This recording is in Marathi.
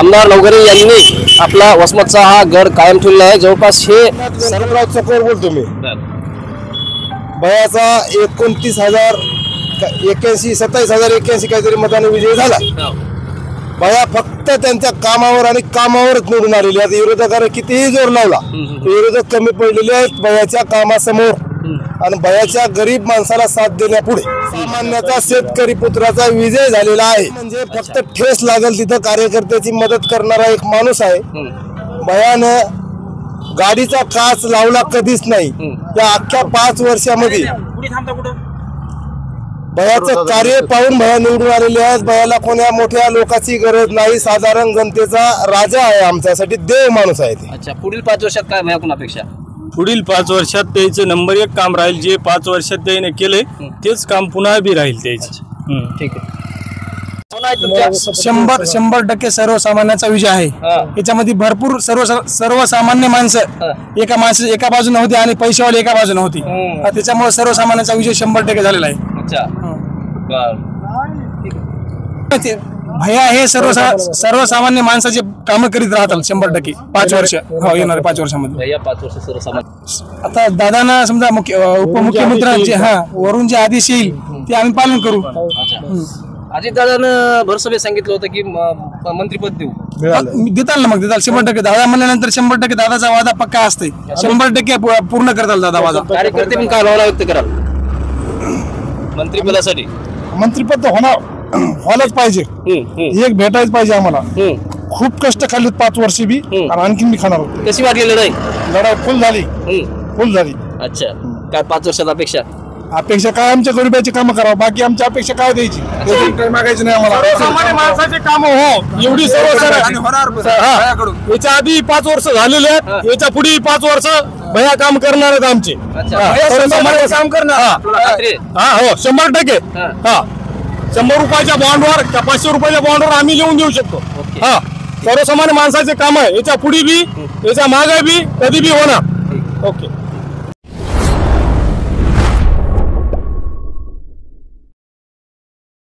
आमदार नवघरे यांनी आपला वसमतचा हा गड कायम ठेवला आहे। जवळपास हे सर्वराज चकोर बोलतो मी। बयाचा 27,081 काहीतरी मताने विजय झाला। बया फक्त त्यांच्या कामावर आणि कामावरच निवडून आलेले आहेत। विरोधकांनी कितीही जोर लावला, विरोधक कमी पडलेले आहेत बयाच्या कामासमोर आणि बयाच्या गरीब माणसाला साथ देण्यापुढे। सामान्याचा शेतकरी पुत्राचा विजय झालेला आहे। म्हणजे फक्त ठेस लागेल तिथं कार्यकर्त्याची मदत करणारा एक माणूस आहे। बयानं गाडीचा काच लावला कधीच नाही। त्या अख्ख्या 5 वर्षामध्ये बयाचं कार्य पाहून बया निवडून आलेले आहेत। बयाला कोण्या मोठ्या लोकांची गरज नाही, साधारण जनतेचा राजा आहे, आमच्यासाठी देव माणूस आहे ते। अच्छा, पुढील 5 वर्षात काय भयाकून अपेक्षा? पुढील 5 वर्षात त्याचं नंबर 1 काम राहील। जे 5 वर्षात त्याने केले तेच काम पुन्हा बी राहील त्याचं। ठीक आहे, 100% सर्वसामान्याचा विजय आहे। याच्यामध्ये भरपूर सर्वसामान्य माणसं एका बाजूने होती आणि पैशावाले एका बाजूने होती। त्याच्यामुळे सर्वसामान्याचा विजय 100% झालेला आहे। अच्छा, भैया हे सर्वसामान्य माणसाचे काम करीत राहतात 100% 5 वर्ष येणारे 5 वर्षामध्ये। भैया 5 वर्ष सर्वसामान्य। आता दादांना समजा उपमुख्यमंत्र्यांचे वरून जे आदेश येईल ते आम्ही पालन करू। अजितदादांना भरसभेत सांगितलं होतं की मंत्रीपद देऊ, देताल ना, मग देताल 100%। दादा म्हणल्यानंतर 100% दादाचा वादा पक्का असते, 100% पूर्ण करताल दादा वादा। कार्यकर्ते पण काय भावना व्यक्त कराल मंत्रिपदासाठी? मंत्रिपद व्हायलाच पाहिजे, एक भेटायच पाहिजे आम्हाला। खूप कष्ट खाल्लेत 5 वर्ष बी आणि आणखीन बी खाणार होते। कशी वाटली लढाई? लढाई फुल झाली। अच्छा, काय 5 वर्षात अपेक्षा? अपेक्षा काय, आमच्या गरीबाची कामं करावं, बाकी आमची अपेक्षा काय द्यायची, काही मागायची नाही आम्हाला। सामान्य माणसाचे काम हो एवढी याच्या आधी 5 वर्ष झालेले आहेत, याच्या पुढे 5 वर्ष भया काम करणार आहेत आमचे। काम करणार हो 100%। 100 रुपयाच्या बॉन्डवर का 500 रुपयाच्या बॉन्डवर आम्ही लिहून देऊ शकतो। सर्वसामान्य माणसाचे काम आहे, याच्या पुढे बी याच्या मागे बी कधी बी होणार। ओके।